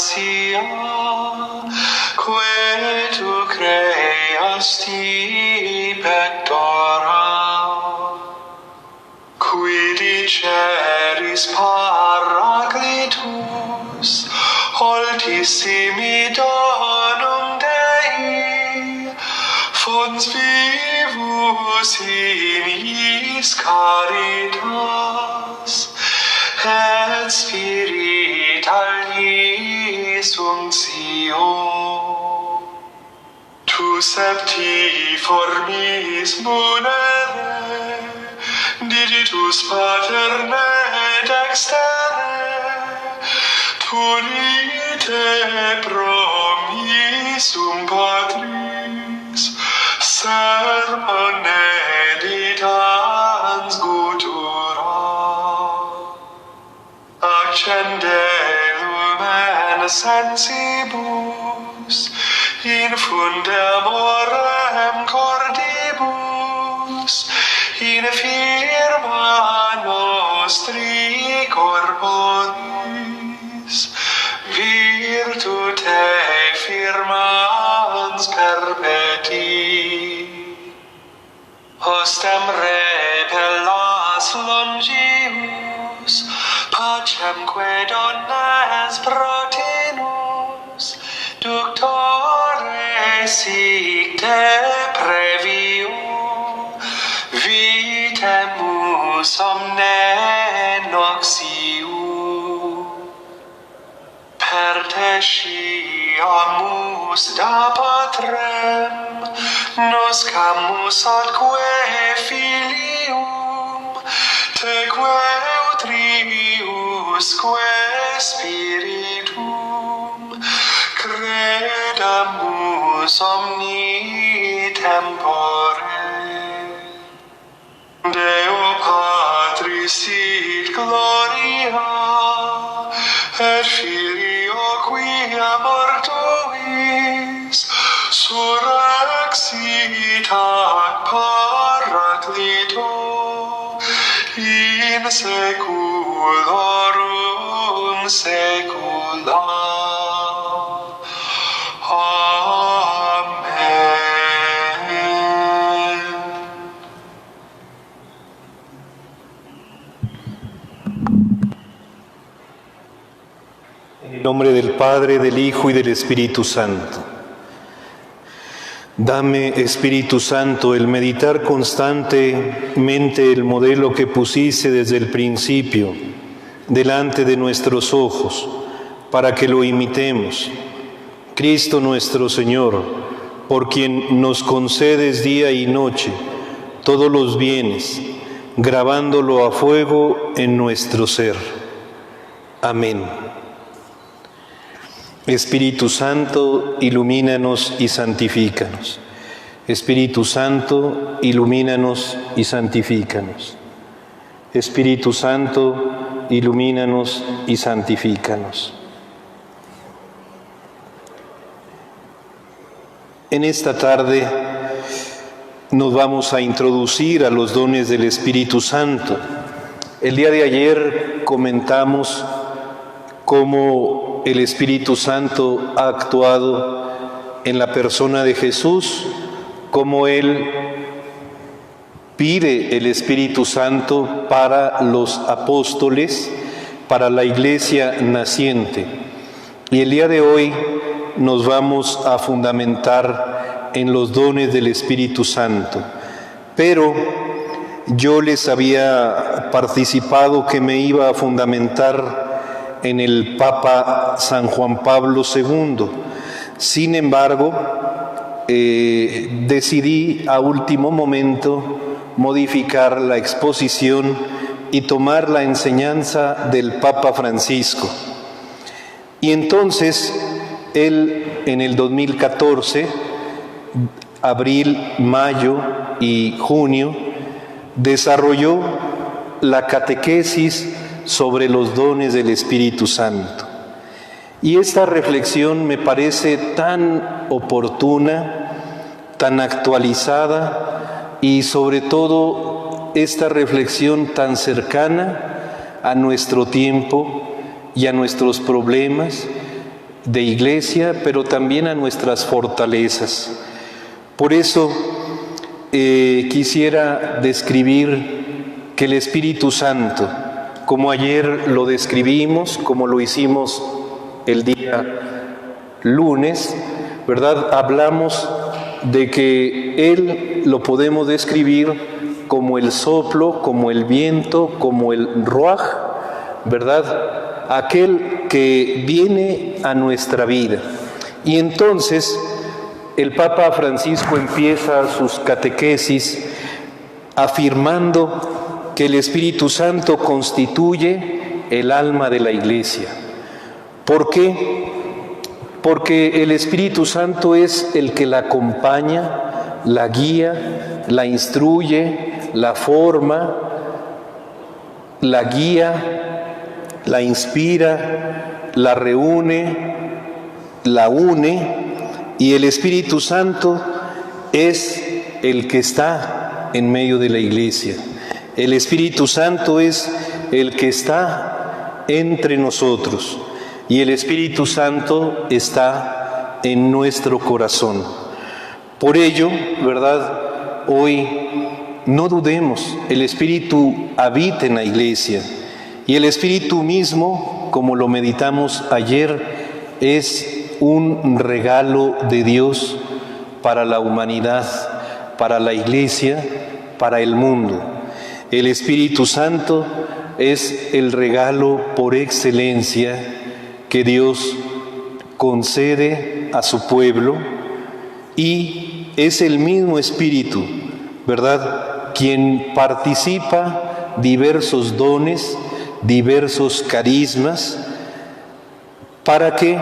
gratia, que tu creasti pectora, qui diceris Paracletus, holtissimi donum Dei, fons vivus in iis caritas, et spiritualis unctio. Tu septiformis munere, digitus paterne dextere, turite promissum Patris, sermone editans gutura. Accende lumen sensibus, infunde amorem cordibus, in firma nostri corporis, virtute firmans perpeti. Hostem repellas longius, pacemque donnes protinus, ductore sic te previo, vitemus omne noxiu. Per te sciamus da patrem, noscamus atque filium, teque utriusque spiritum, credamus omni tempore. Deo Patris sit gloria, et Filio quia mortuis, surrexit ad Paraclito, in seculorum saecula. Amen. En el nombre del Padre, del Hijo y del Espíritu Santo. Dame, Espíritu Santo, el meditar constantemente el modelo que pusiste desde el principio delante de nuestros ojos, para que lo imitemos. Cristo nuestro Señor, por quien nos concedes día y noche todos los bienes, grabándolo a fuego en nuestro ser. Amén. Espíritu Santo, ilumínanos y santifícanos. Espíritu Santo, ilumínanos y santifícanos. Espíritu Santo, ilumínanos y santifícanos. En esta tarde nos vamos a introducir a los dones del Espíritu Santo. El día de ayer comentamos cómo el Espíritu Santo ha actuado en la persona de Jesús, cómo Él pide el Espíritu Santo para los apóstoles, para la iglesia naciente. Y el día de hoy nos vamos a fundamentar en los dones del Espíritu Santo. Pero yo les había participado que me iba a fundamentar en el Papa San Juan Pablo II. Sin embargo, decidí a último momento modificar la exposición y tomar la enseñanza del Papa Francisco. Y entonces, él en el 2014, abril, mayo y junio, desarrolló la catequesis sobre los dones del Espíritu Santo. Y esta reflexión me parece tan oportuna, tan actualizada y sobre todo esta reflexión tan cercana a nuestro tiempo y a nuestros problemas, de iglesia, pero también a nuestras fortalezas. Por eso quisiera describir que el Espíritu Santo, como ayer lo describimos, como lo hicimos el día lunes, ¿verdad? Hablamos de que Él lo podemos describir como el soplo, como el viento, como el ruaj, ¿verdad? Aquel que viene a nuestra vida. Y entonces el Papa Francisco empieza sus catequesis afirmando que el Espíritu Santo constituye el alma de la Iglesia. ¿Por qué? Porque el Espíritu Santo es el que la acompaña, la guía, la instruye, la forma, la guía, la inspira, la reúne, la une, y el Espíritu Santo es el que está en medio de la Iglesia. El Espíritu Santo es el que está entre nosotros, y el Espíritu Santo está en nuestro corazón. Por ello, ¿verdad? Hoy no dudemos, el Espíritu habita en la Iglesia, y el Espíritu mismo, como lo meditamos ayer, es un regalo de Dios para la humanidad, para la Iglesia, para el mundo. El Espíritu Santo es el regalo por excelencia que Dios concede a su pueblo, y es el mismo Espíritu, ¿verdad?, quien participa diversos dones, diversos carismas, para que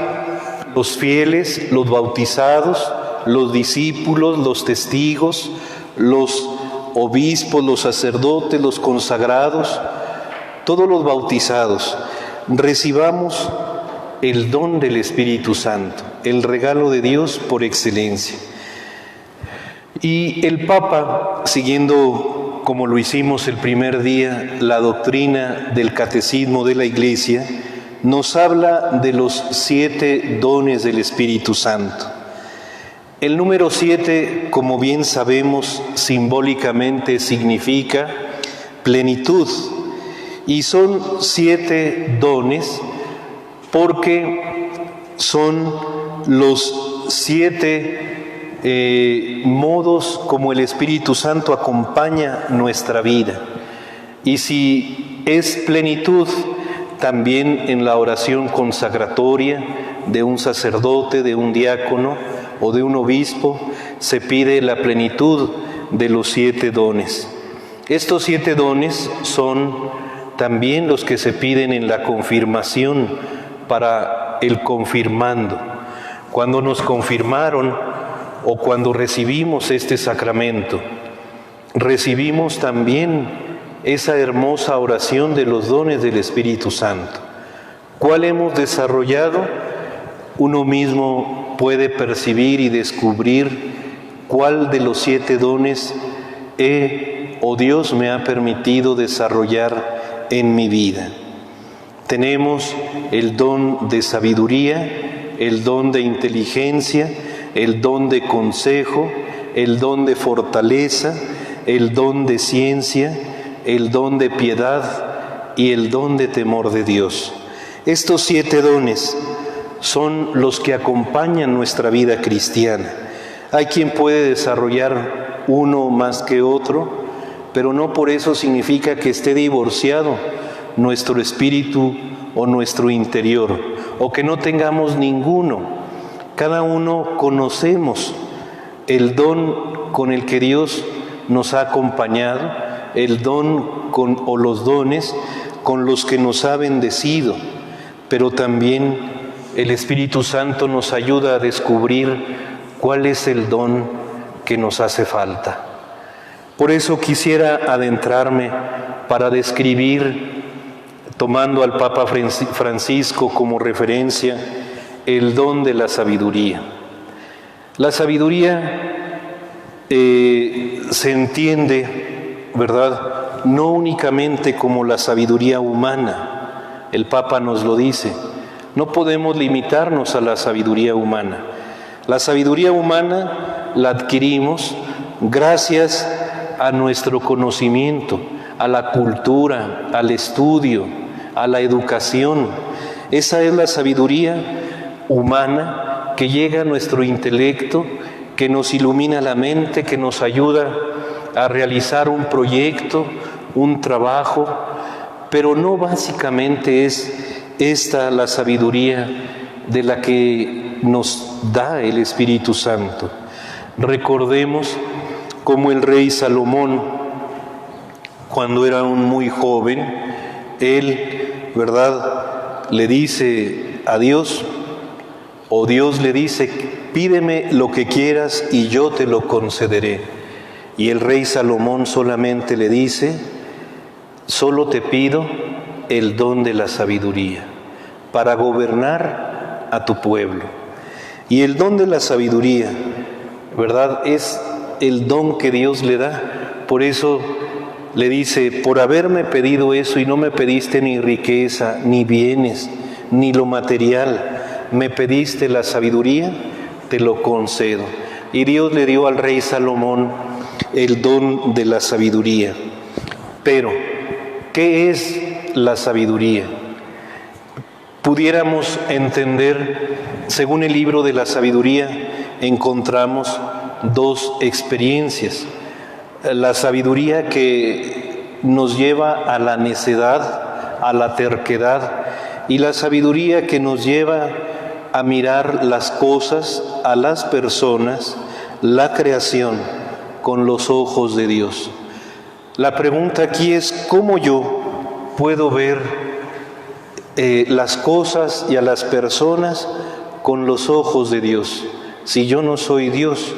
los fieles, los bautizados, los discípulos, los testigos, los obispos, los sacerdotes, los consagrados, todos los bautizados, recibamos el don del Espíritu Santo, el regalo de Dios por excelencia. Y el Papa, siguiendo como lo hicimos el primer día, la doctrina del Catecismo de la Iglesia, nos habla de los 7 dones del Espíritu Santo. El número 7, como bien sabemos, simbólicamente significa plenitud, y son 7 dones porque son los 7 modos como el Espíritu Santo acompaña nuestra vida. Y si es plenitud, también en la oración consagratoria de un sacerdote, de un diácono o de un obispo, se pide la plenitud de los 7 dones. Estos 7 dones son también los que se piden en la confirmación para el confirmando. Cuando nos confirmaron o cuando recibimos este sacramento, recibimos también esa hermosa oración de los dones del Espíritu Santo. ¿Cuál hemos desarrollado? Uno mismo puede percibir y descubrir cuál de los 7 dones Dios me ha permitido desarrollar en mi vida. Tenemos el don de sabiduría, el don de inteligencia, el don de consejo, el don de fortaleza, el don de ciencia, el don de piedad y el don de temor de Dios. Estos 7 dones son los que acompañan nuestra vida cristiana. Hay quien puede desarrollar uno más que otro, pero no por eso significa que esté divorciado nuestro espíritu o nuestro interior, o que no tengamos ninguno. Cada uno conocemos el don con el que Dios nos ha acompañado, el don o los dones con los que nos ha bendecido, pero también el Espíritu Santo nos ayuda a descubrir cuál es el don que nos hace falta. Por eso quisiera adentrarme para describir, tomando al Papa Francisco como referencia, el don de la sabiduría. La sabiduría se entiende, ¿verdad?, no únicamente como la sabiduría humana. El Papa nos lo dice. No podemos limitarnos a la sabiduría humana. La sabiduría humana la adquirimos gracias a nuestro conocimiento, a la cultura, al estudio, a la educación. Esa es la sabiduría humana que llega a nuestro intelecto, que nos ilumina la mente, que nos ayuda a realizar un proyecto, un trabajo, pero no básicamente es esta la sabiduría de la que nos da el Espíritu Santo. Recordemos cómo el rey Salomón, cuando era un muy joven, él, ¿verdad?, le dice a Dios, o Dios le dice: pídeme lo que quieras y yo te lo concederé. Y el rey Salomón solamente le dice: solo te pido el don de la sabiduría para gobernar a tu pueblo. Y el don de la sabiduría, ¿verdad?, es el don que Dios le da. Por eso le dice: por haberme pedido eso y no me pediste ni riqueza, ni bienes, ni lo material, me pediste la sabiduría, te lo concedo. Y Dios le dio al rey Salomón el don de la sabiduría. Pero, ¿qué es la sabiduría? Pudiéramos entender, según el libro de la sabiduría, encontramos dos experiencias. La sabiduría que nos lleva a la necedad, a la terquedad, y la sabiduría que nos lleva a mirar las cosas, a las personas, la creación, con los ojos de Dios. La pregunta aquí es: ¿cómo yo puedo ver las cosas y a las personas con los ojos de Dios, si yo no soy Dios?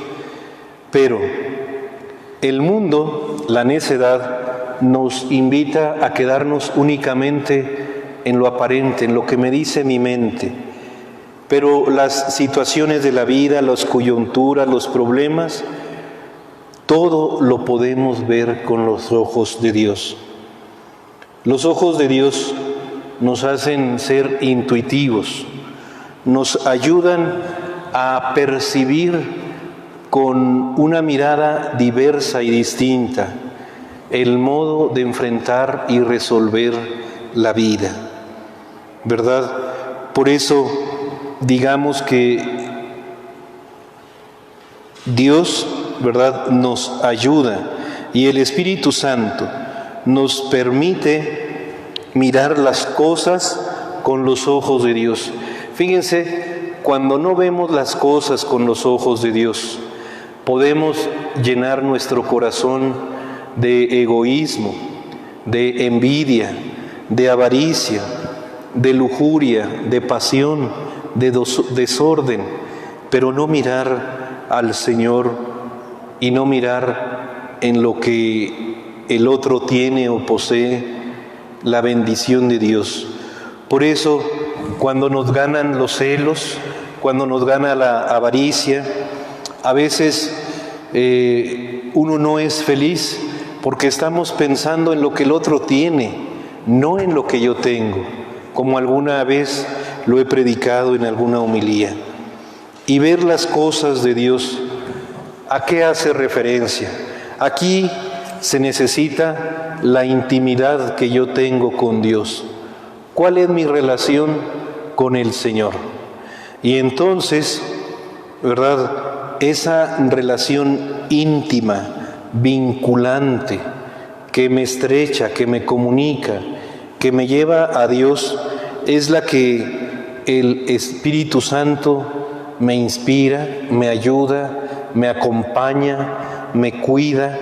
Pero el mundo, la necedad, nos invita a quedarnos únicamente en lo aparente, en lo que me dice mi mente. Pero las situaciones de la vida, las coyunturas, los problemas, todo lo podemos ver con los ojos de Dios. Los ojos de Dios nos hacen ser intuitivos, nos ayudan a percibir con una mirada diversa y distinta el modo de enfrentar y resolver la vida, ¿verdad? Por eso digamos que Dios, ¿verdad?, nos ayuda, y el Espíritu Santo nos permite mirar las cosas con los ojos de Dios. Fíjense, cuando no vemos las cosas con los ojos de Dios, podemos llenar nuestro corazón de egoísmo, de envidia, de avaricia, de lujuria, de pasión, de desorden, pero no mirar al Señor y no mirar en lo que el otro tiene o posee, la bendición de Dios. Por eso, cuando nos ganan los celos, cuando nos gana la avaricia, a veces uno no es feliz porque estamos pensando en lo que el otro tiene, no en lo que yo tengo, como alguna vez lo he predicado en alguna homilía. Y ver las cosas de Dios, ¿a qué hace referencia? Aquí se necesita la intimidad que yo tengo con Dios. ¿Cuál es mi relación con el Señor? Y entonces, ¿verdad?, esa relación íntima, vinculante, que me estrecha, que me comunica, que me lleva a Dios, es la que el Espíritu Santo me inspira, me ayuda, me acompaña, me cuida,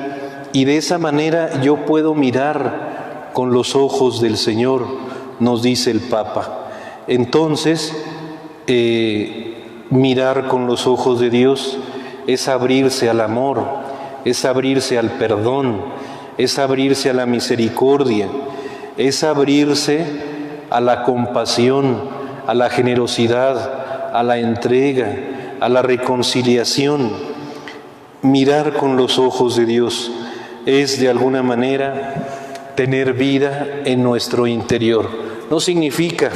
y de esa manera yo puedo mirar con los ojos del Señor, nos dice el Papa. Entonces, mirar con los ojos de Dios es abrirse al amor, es abrirse al perdón, es abrirse a la misericordia, es abrirse a la compasión, a la generosidad, a la entrega, a la reconciliación. Mirar con los ojos de Dios es de alguna manera tener vida en nuestro interior. No significa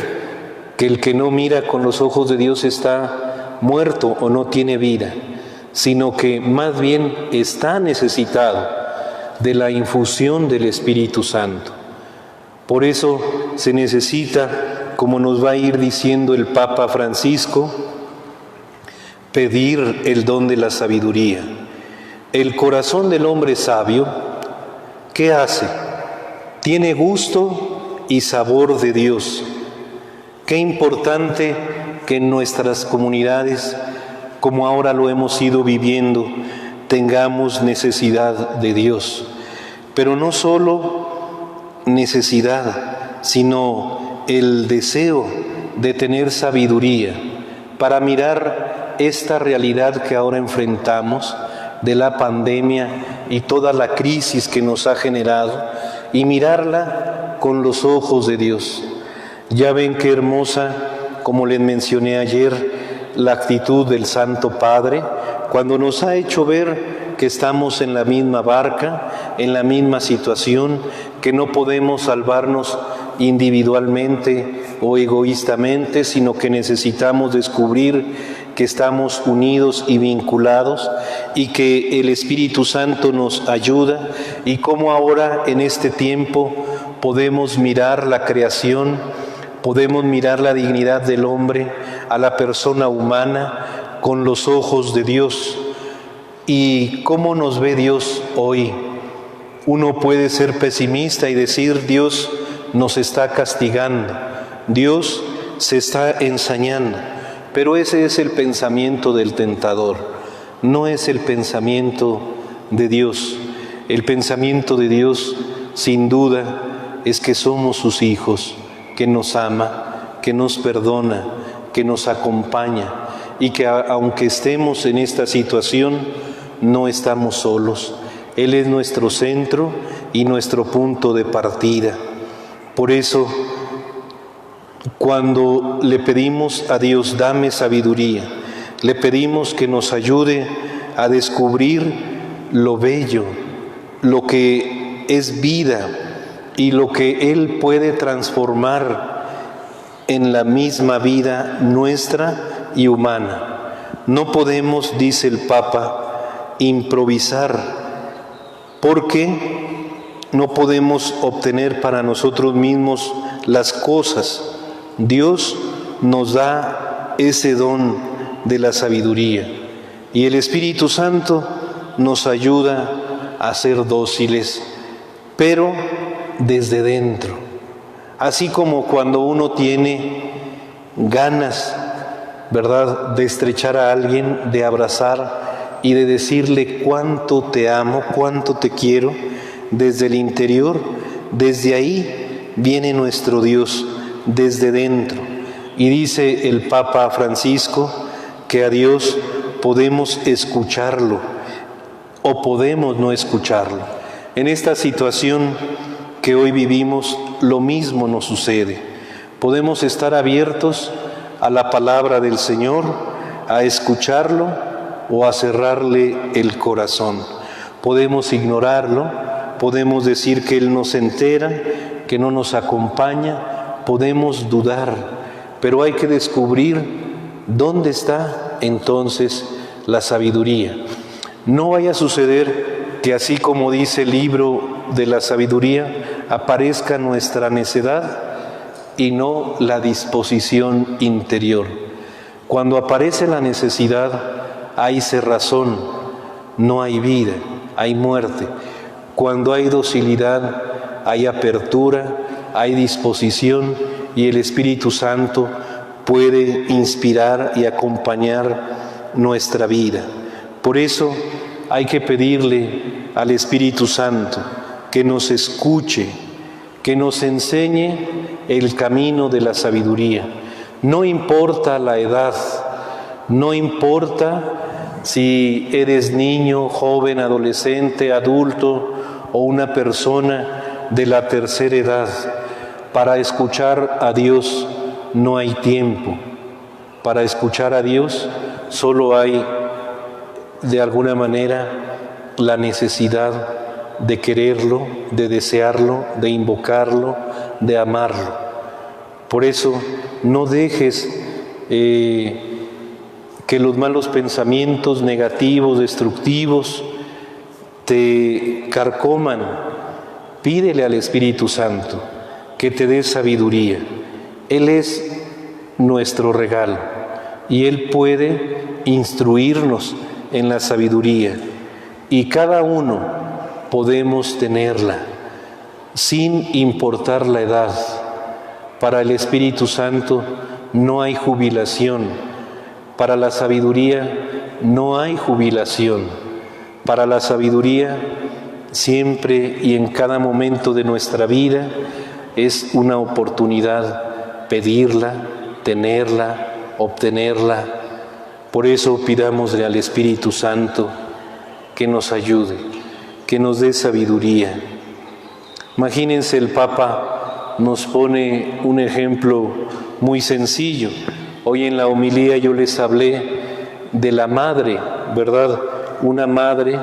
que el que no mira con los ojos de Dios está muerto o no tiene vida, sino que más bien está necesitado de la infusión del Espíritu Santo. Por eso se necesita, como nos va a ir diciendo el Papa Francisco, pedir el don de la sabiduría. El corazón del hombre sabio, ¿qué hace? Tiene gusto y sabor de Dios. Qué importante que en nuestras comunidades, como ahora lo hemos ido viviendo, tengamos necesidad de Dios. Pero no solo necesidad, sino el deseo de tener sabiduría para mirar esta realidad que ahora enfrentamos de la pandemia y toda la crisis que nos ha generado, y mirarla con los ojos de Dios. Ya ven qué hermosa, como les mencioné ayer, la actitud del Santo Padre, cuando nos ha hecho ver que estamos en la misma barca, en la misma situación, que no podemos salvarnos individualmente o egoístamente, sino que necesitamos descubrir que estamos unidos y vinculados y que el Espíritu Santo nos ayuda, y cómo ahora en este tiempo podemos mirar la creación, podemos mirar la dignidad del hombre, a la persona humana, con los ojos de Dios. ¿Y cómo nos ve Dios hoy? Uno puede ser pesimista y decir: Dios nos está castigando, Dios se está ensañando, pero ese es el pensamiento del tentador, no es el pensamiento de Dios. El pensamiento de Dios, sin duda, es que somos sus hijos, que nos ama, que nos perdona, que nos acompaña, y que aunque estemos en esta situación, no estamos solos. Él es nuestro centro y nuestro punto de partida. Por eso, cuando le pedimos a Dios, dame sabiduría, le pedimos que nos ayude a descubrir lo bello, lo que es vida y lo que Él puede transformar en la misma vida nuestra y humana. No podemos, dice el Papa, improvisar, porque no podemos obtener para nosotros mismos las cosas. Dios nos da ese don de la sabiduría, y el Espíritu Santo nos ayuda a ser dóciles, pero desde dentro. Así como cuando uno tiene ganas, ¿verdad?, de estrechar a alguien, de abrazar y de decirle cuánto te amo, cuánto te quiero, desde el interior, desde ahí viene nuestro Dios, desde dentro. Y dice el Papa Francisco que a Dios podemos escucharlo o podemos no escucharlo. En esta situación que hoy vivimos, lo mismo nos sucede. Podemos estar abiertos a la palabra del Señor, a escucharlo o a cerrarle el corazón. Podemos ignorarlo, podemos decir que Él no se entera, que no nos acompaña, podemos dudar, pero hay que descubrir dónde está entonces la sabiduría. No vaya a suceder que, así como dice el libro de la sabiduría, aparezca nuestra necedad y no la disposición interior. Cuando aparece la necesidad, hay cerrazón, no hay vida, hay muerte. Cuando hay docilidad, hay apertura, hay disposición, y el Espíritu Santo puede inspirar y acompañar nuestra vida. Por eso hay que pedirle al Espíritu Santo que nos escuche, que nos enseñe el camino de la sabiduría. No importa la edad, no importa si eres niño, joven, adolescente, adulto o una persona de la tercera edad. Para escuchar a Dios no hay tiempo. Para escuchar a Dios solo hay, de alguna manera, la necesidad de quererlo, de desearlo, de invocarlo, de amarlo. Por eso no dejes que los malos pensamientos negativos, destructivos, te carcoman. Pídele al Espíritu Santo que te dé sabiduría. Él es nuestro regalo y Él puede instruirnos en la sabiduría. Y cada uno podemos tenerla sin importar la edad. Para el Espíritu Santo no hay jubilación. Para la sabiduría no hay jubilación. Para la sabiduría siempre y en cada momento de nuestra vida es una oportunidad pedirla, tenerla, obtenerla. Por eso pidámosle al Espíritu Santo que nos ayude, que nos dé sabiduría. Imagínense, el Papa nos pone un ejemplo muy sencillo. Hoy en la homilía yo les hablé de la madre, ¿verdad? Una madre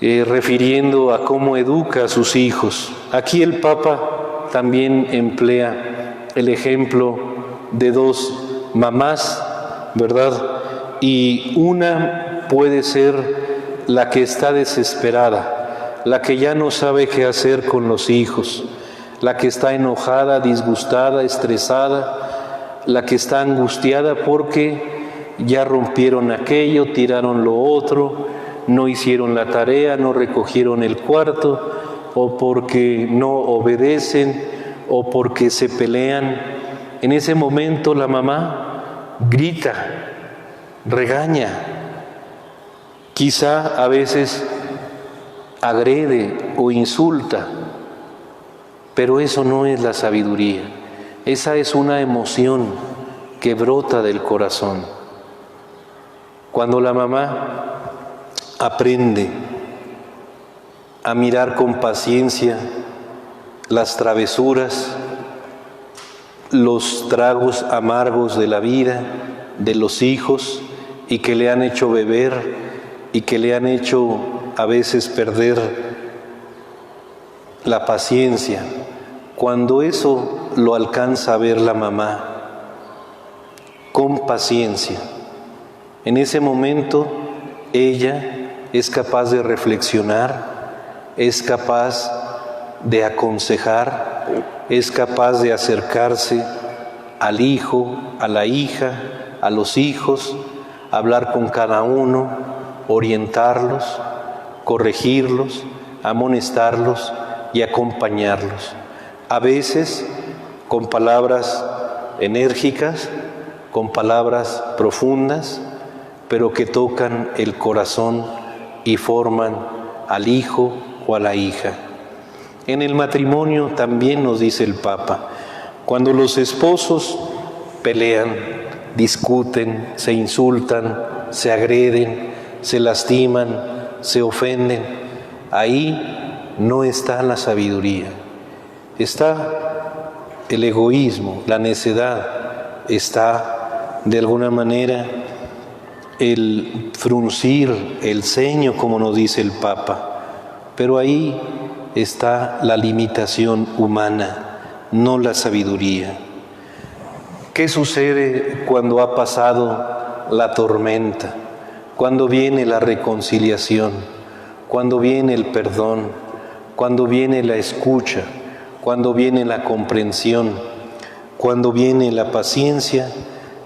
refiriendo a cómo educa a sus hijos. Aquí el Papa también emplea el ejemplo de dos mamás, ¿verdad? Y una puede ser la que está desesperada, la que ya no sabe qué hacer con los hijos, la que está enojada, disgustada, estresada, la que está angustiada porque ya rompieron aquello, tiraron lo otro, no hicieron la tarea, no recogieron el cuarto, o porque no obedecen, o porque se pelean. En ese momento la mamá grita, regaña, quizá a veces agrede o insulta, pero eso no es la sabiduría. Esa es una emoción que brota del corazón. Cuando la mamá aprende a mirar con paciencia las travesuras, los tragos amargos de la vida, de los hijos, y que le han hecho beber y que le han hecho a veces perder la paciencia, cuando eso lo alcanza a ver la mamá con paciencia, en ese momento ella es capaz de reflexionar, es capaz de aconsejar, es capaz de acercarse al hijo, a la hija, a los hijos, hablar con cada uno, orientarlos, corregirlos, amonestarlos y acompañarlos. A veces con palabras enérgicas, con palabras profundas, pero que tocan el corazón y forman al hijo o a la hija. En el matrimonio también nos dice el Papa, cuando los esposos pelean, discuten, se insultan, se agreden, se lastiman, se ofenden, ahí no está la sabiduría, está el egoísmo, la necedad, está de alguna manera el fruncir el ceño, como nos dice el Papa, pero ahí está la limitación humana, no la sabiduría. ¿Qué sucede cuando ha pasado la tormenta? Cuando viene la reconciliación, cuando viene el perdón, cuando viene la escucha, cuando viene la comprensión, cuando viene la paciencia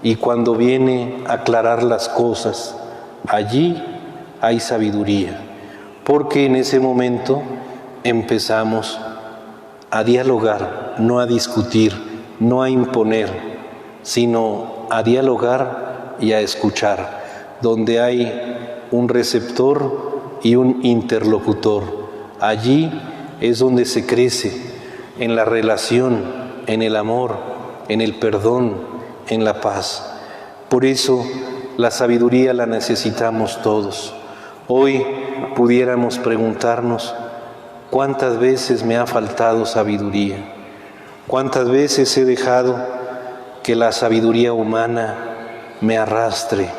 y cuando viene a aclarar las cosas. Allí hay sabiduría, porque en ese momento empezamos a dialogar, no a discutir, no a imponer, sino a dialogar y a escuchar, donde hay un receptor y un interlocutor. Allí es donde se crece en la relación, en el amor, en el perdón, en la paz. Por eso la sabiduría la necesitamos todos. Hoy pudiéramos preguntarnos, ¿cuántas veces me ha faltado sabiduría? ¿Cuántas veces he dejado que la sabiduría humana me arrastre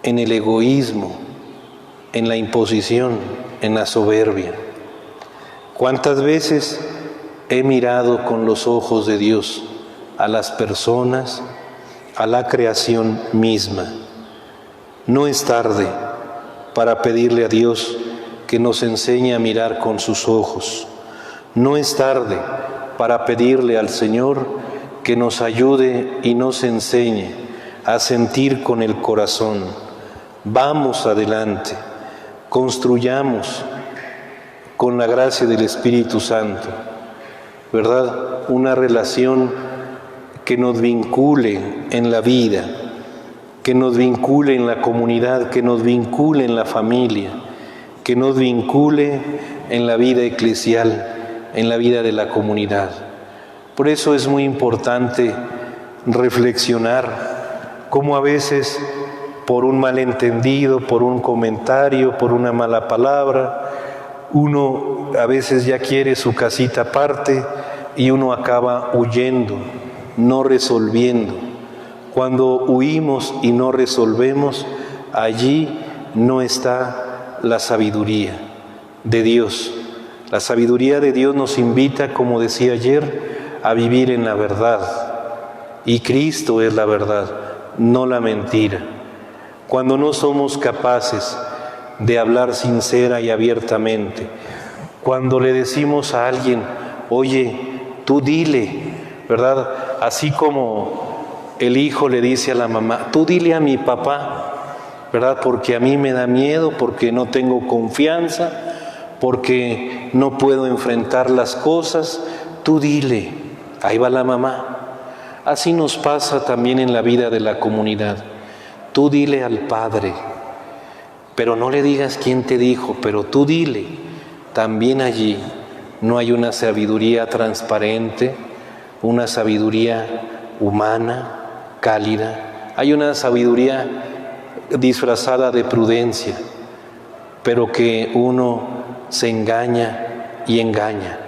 en el egoísmo, en la imposición, en la soberbia? ¿Cuántas veces he mirado con los ojos de Dios a las personas, a la creación misma. No es tarde para pedirle a Dios que nos enseñe a mirar con sus ojos. No es tarde para pedirle al Señor que nos ayude y nos enseñe a sentir con el corazón. Vamos adelante, construyamos con la gracia del Espíritu Santo, ¿verdad? Una relación que nos vincule en la vida, que nos vincule en la comunidad, que nos vincule en la familia, que nos vincule en la vida eclesial, en la vida de la comunidad. Por eso es muy importante reflexionar cómo a veces por un malentendido, por un comentario, por una mala palabra, uno a veces ya quiere su casita aparte y uno acaba huyendo, no resolviendo. Cuando huimos y no resolvemos, allí no está la sabiduría de Dios. La sabiduría de Dios nos invita, como decía ayer, a vivir en la verdad. Y Cristo es la verdad, no la mentira. Cuando no somos capaces de hablar sincera y abiertamente, cuando le decimos a alguien, oye, tú dile, ¿verdad? Así como el hijo le dice a la mamá, tú dile a mi papá, ¿verdad? Porque a mí me da miedo, porque no tengo confianza, porque no puedo enfrentar las cosas, tú dile, ahí va la mamá. Así nos pasa también en la vida de la comunidad. Tú dile al Padre, pero no le digas quién te dijo, pero tú dile. También allí no hay una sabiduría transparente, una sabiduría humana, cálida. Hay una sabiduría disfrazada de prudencia, pero que uno se engaña y engaña,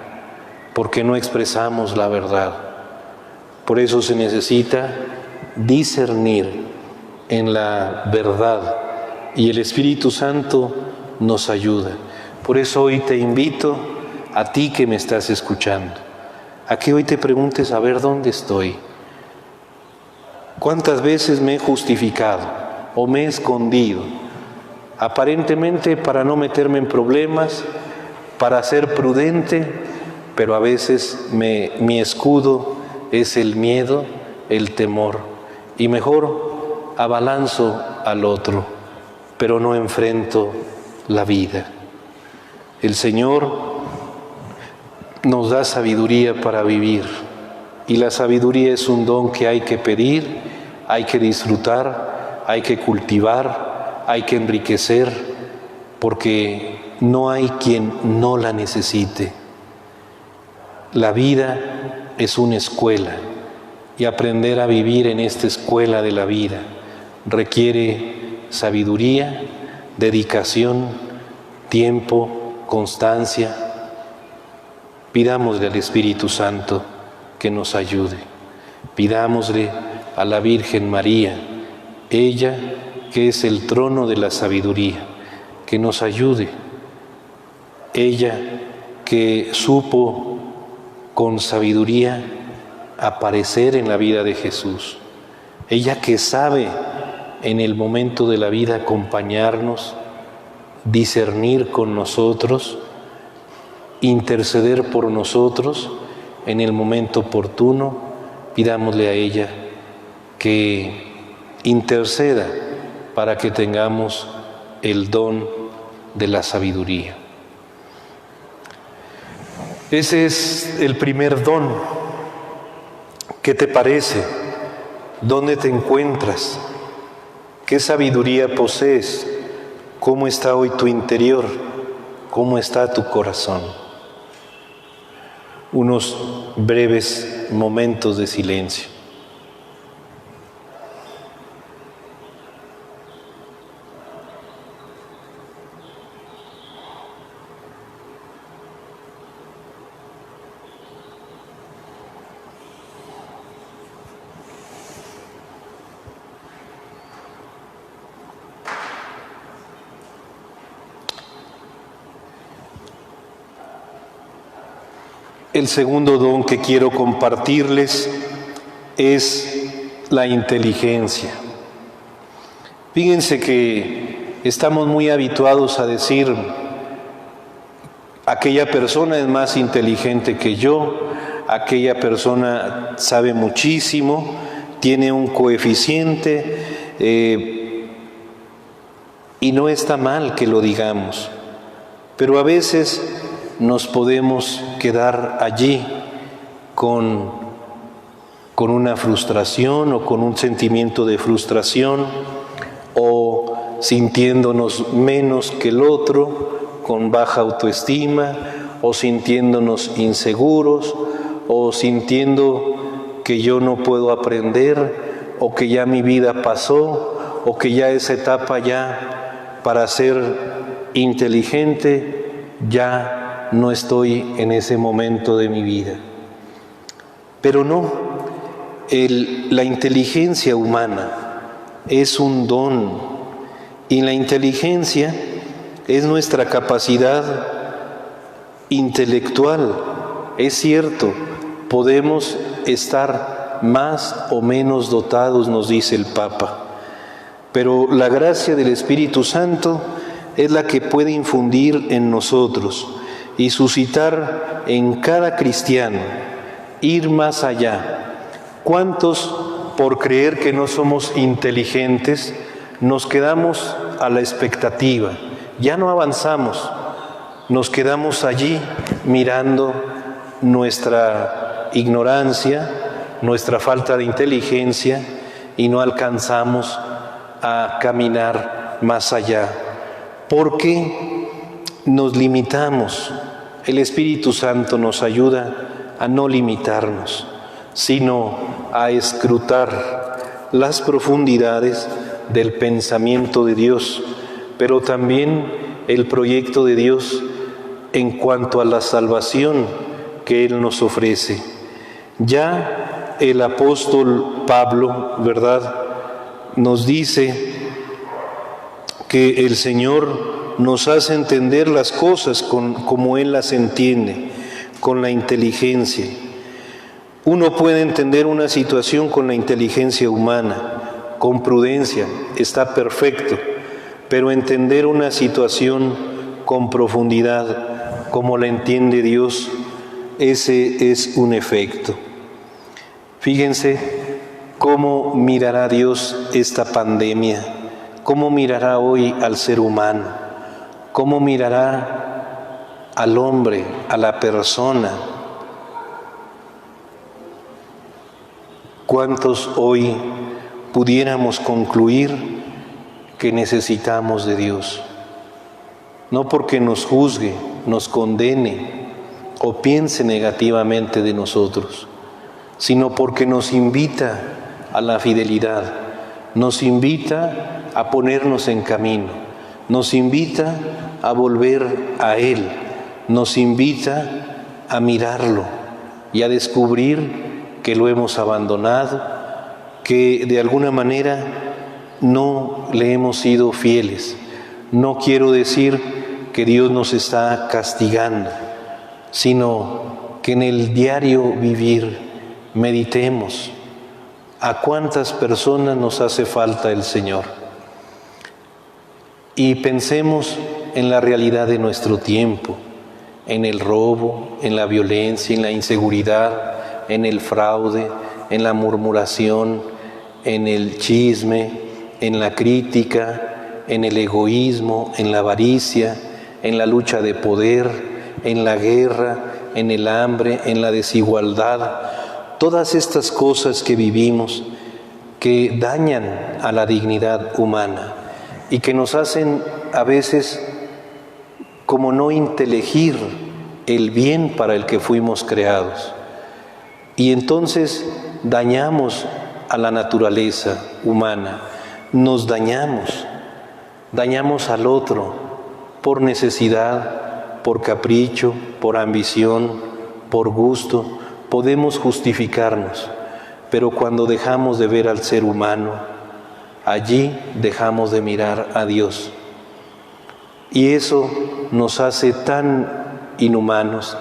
porque no expresamos la verdad. Por eso se necesita discernir en la verdad y el Espíritu Santo nos ayuda. Por eso hoy te invito a ti que me estás escuchando, a que hoy te preguntes, a ver, ¿dónde estoy? ¿Cuántas veces me he justificado o me he escondido? Aparentemente para no meterme en problemas, para ser prudente, pero a veces mi escudo es el miedo, el temor, y mejor abalanzo al otro, pero no enfrento la vida. El Señor nos da sabiduría para vivir, y la sabiduría es un don que hay que pedir, hay que disfrutar, hay que cultivar, hay que enriquecer, porque no hay quien no la necesite. La vida es una escuela, y aprender a vivir en esta escuela de la vida requiere sabiduría, dedicación, tiempo, constancia. Pidámosle al Espíritu Santo que nos ayude. Pidámosle a la Virgen María, ella que es el trono de la sabiduría, que nos ayude. Ella que supo con sabiduría aparecer en la vida de Jesús. Ella que sabe en el momento de la vida acompañarnos, discernir con nosotros, interceder por nosotros en el momento oportuno. Pidámosle a ella que interceda para que tengamos el don de la sabiduría. Ese es el primer don. ¿Qué te parece? ¿Dónde te encuentras? ¿Qué sabiduría posees? ¿Cómo está hoy tu interior? ¿Cómo está tu corazón? Unos breves momentos de silencio. El segundo don que quiero compartirles es la inteligencia. Fíjense que estamos muy habituados a decir: aquella persona es más inteligente que yo, aquella persona sabe muchísimo, tiene un coeficiente, y no está mal que lo digamos, pero a veces nos podemos quedar allí con una frustración o con un sentimiento de frustración, o sintiéndonos menos que el otro, con baja autoestima, o sintiéndonos inseguros, o sintiendo que yo no puedo aprender, o que ya mi vida pasó, o que ya esa etapa ya para ser inteligente ya no estoy en ese momento de mi vida. Pero no, la inteligencia humana es un don, y la inteligencia es nuestra capacidad intelectual. Es cierto, podemos estar más o menos dotados, nos dice el Papa, pero la gracia del Espíritu Santo es la que puede infundir en nosotros y suscitar en cada cristiano ir más allá. ¿Cuántos, por creer que no somos inteligentes, nos quedamos a la expectativa? Ya no avanzamos, nos quedamos allí mirando nuestra ignorancia, nuestra falta de inteligencia, y no alcanzamos a caminar más allá, porque nos limitamos. El Espíritu Santo nos ayuda a no limitarnos, sino a escrutar las profundidades del pensamiento de Dios, pero también el proyecto de Dios en cuanto a la salvación que Él nos ofrece. Ya el apóstol Pablo, ¿verdad?, nos dice que el Señor nos hace entender las cosas como Él las entiende, con la inteligencia. Uno puede entender una situación con la inteligencia humana, con prudencia, está perfecto, pero entender una situación con profundidad, como la entiende Dios, ese es un efecto. Fíjense cómo mirará Dios esta pandemia, cómo mirará hoy al ser humano, cómo mirará al hombre, a la persona. ¿Cuántos hoy pudiéramos concluir que necesitamos de Dios? No porque nos juzgue, nos condene o piense negativamente de nosotros, sino porque nos invita a la fidelidad, nos invita a ponernos en camino, nos invita a volver a Él, nos invita a mirarlo y a descubrir que lo hemos abandonado, que de alguna manera no le hemos sido fieles. No quiero decir que Dios nos está castigando, sino que en el diario vivir meditemos a cuántas personas nos hace falta el Señor y pensemos en la realidad de nuestro tiempo, en el robo, en la violencia, en la inseguridad, en el fraude, en la murmuración, en el chisme, en la crítica, en el egoísmo, en la avaricia, en la lucha de poder, en la guerra, en el hambre, en la desigualdad. Todas estas cosas que vivimos, que dañan a la dignidad humana y que nos hacen a veces como no inteligir el bien para el que fuimos creados. Y entonces dañamos a la naturaleza humana, nos dañamos al otro por necesidad, por capricho, por ambición, por gusto. Podemos justificarnos, pero cuando dejamos de ver al ser humano, allí dejamos de mirar a Dios. Y eso nos hace tan inhumanos,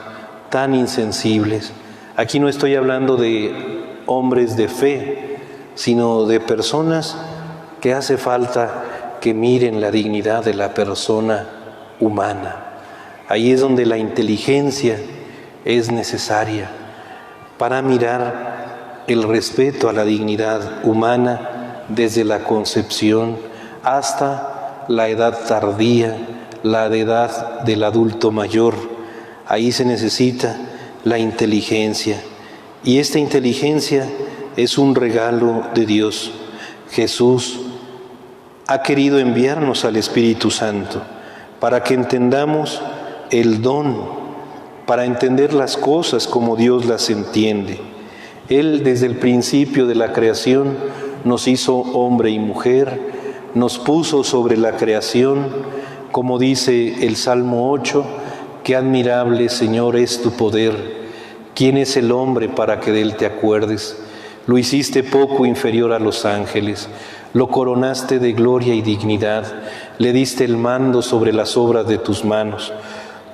tan insensibles. Aquí no estoy hablando de hombres de fe, sino de personas que hace falta que miren la dignidad de la persona humana. Ahí es donde la inteligencia es necesaria para mirar el respeto a la dignidad humana desde la concepción hasta la edad tardía, la edad del adulto mayor. Ahí se necesita la inteligencia, y esta inteligencia es un regalo de Dios. Jesús ha querido enviarnos al Espíritu Santo para que entendamos el don, para entender las cosas como Dios las entiende. Él desde el principio de la creación nos hizo hombre y mujer, nos puso sobre la creación, como dice el Salmo 8, qué admirable, Señor, es tu poder. ¿Quién es el hombre para que de él te acuerdes? Lo hiciste poco inferior a los ángeles, lo coronaste de gloria y dignidad, le diste el mando sobre las obras de tus manos,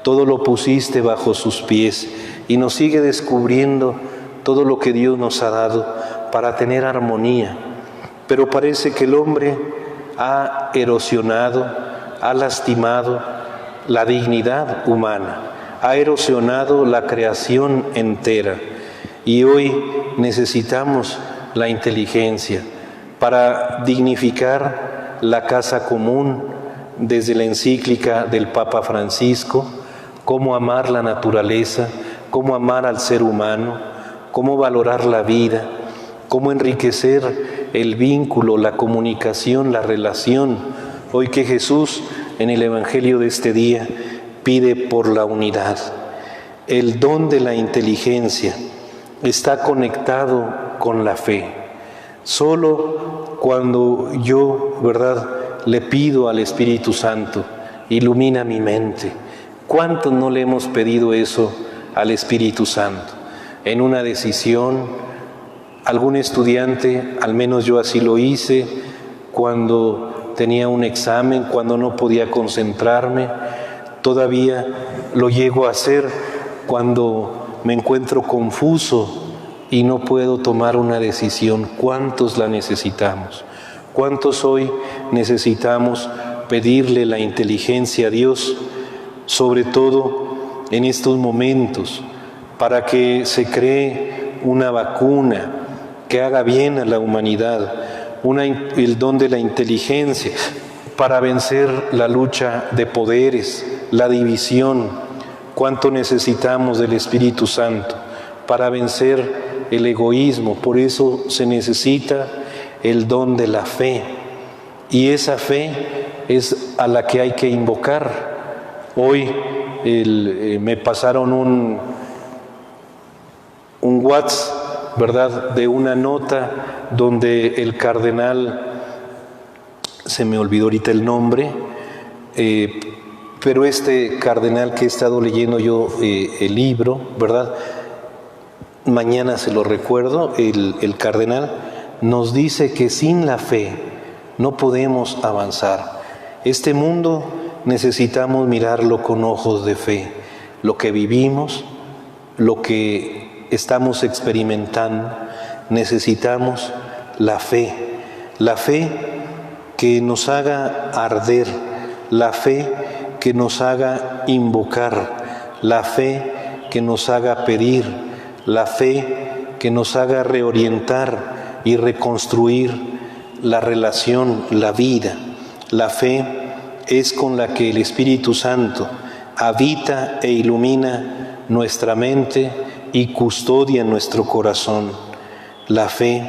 todo lo pusiste bajo sus pies, y nos sigue descubriendo todo lo que Dios nos ha dado para tener armonía. Pero parece que el hombre ha erosionado, ha lastimado la dignidad humana, ha erosionado la creación entera, y hoy necesitamos la inteligencia para dignificar la casa común, desde la encíclica del Papa Francisco, cómo amar la naturaleza, cómo amar al ser humano, cómo valorar la vida, cómo enriquecer el vínculo, la comunicación, la relación. Hoy que Jesús en el Evangelio de este día pide por la unidad. El don de la inteligencia está conectado con la fe. Solo cuando yo, ¿verdad?, le pido al Espíritu Santo, ilumina mi mente. ¿Cuántos no le hemos pedido eso al Espíritu Santo? En una decisión, algún estudiante, al menos yo así lo hice, cuando tenía un examen, cuando no podía concentrarme, todavía lo llego a hacer cuando me encuentro confuso y no puedo tomar una decisión. ¿Cuántos la necesitamos? ¿Cuántos hoy necesitamos pedirle la inteligencia a Dios, sobre todo en estos momentos, para que se cree una vacuna que haga bien a la humanidad, el don de la inteligencia para vencer la lucha de poderes, la división? ¿Cuánto necesitamos del Espíritu Santo para vencer el egoísmo? Por eso se necesita el don de la fe, y esa fe es a la que hay que invocar. Hoy me pasaron un WhatsApp, ¿verdad?, de una nota donde el cardenal, se me olvidó ahorita el nombre, pero este cardenal que he estado leyendo yo el libro, ¿verdad?, mañana se lo recuerdo, el cardenal nos dice que sin la fe no podemos avanzar. Este mundo necesitamos mirarlo con ojos de fe. Lo que vivimos, lo que estamos experimentando, necesitamos la fe que nos haga arder, la fe que nos haga invocar, la fe que nos haga pedir, la fe que nos haga reorientar y reconstruir la relación, la vida. La fe es con la que el Espíritu Santo habita e ilumina nuestra mente y custodia nuestro corazón. La fe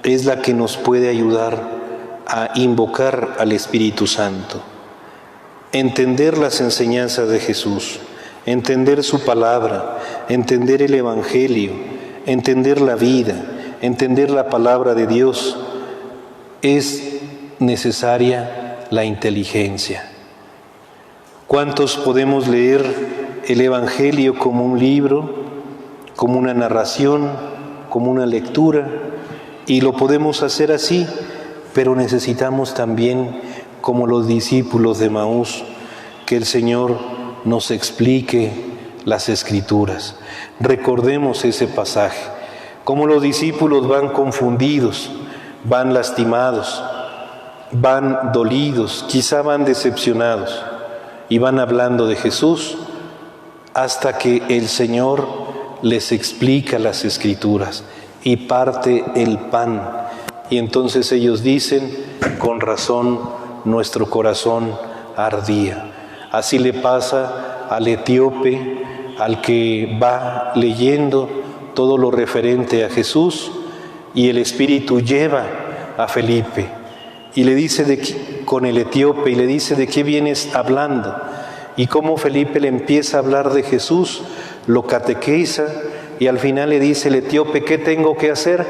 es la que nos puede ayudar a invocar al Espíritu Santo. Entender las enseñanzas de Jesús, entender su palabra, entender el Evangelio, entender la vida, entender la palabra de Dios, es necesaria la inteligencia. ¿Cuántos podemos leer el Evangelio como un libro, como una narración, como una lectura? Y lo podemos hacer así, pero necesitamos también, como los discípulos de Emaús, que el Señor nos explique las Escrituras. Recordemos ese pasaje, cómo los discípulos van confundidos, van lastimados, van dolidos, quizá van decepcionados, y van hablando de Jesús hasta que el Señor les explica las Escrituras y parte el pan. Y entonces ellos dicen, con razón nuestro corazón ardía. Así le pasa al etíope, al que va leyendo todo lo referente a Jesús, y el Espíritu lleva a Felipe y le dice con el etíope, y le dice: ¿de qué vienes hablando? Y cómo Felipe le empieza a hablar de Jesús, lo catequiza, y al final le dice el etíope: ¿qué tengo que hacer?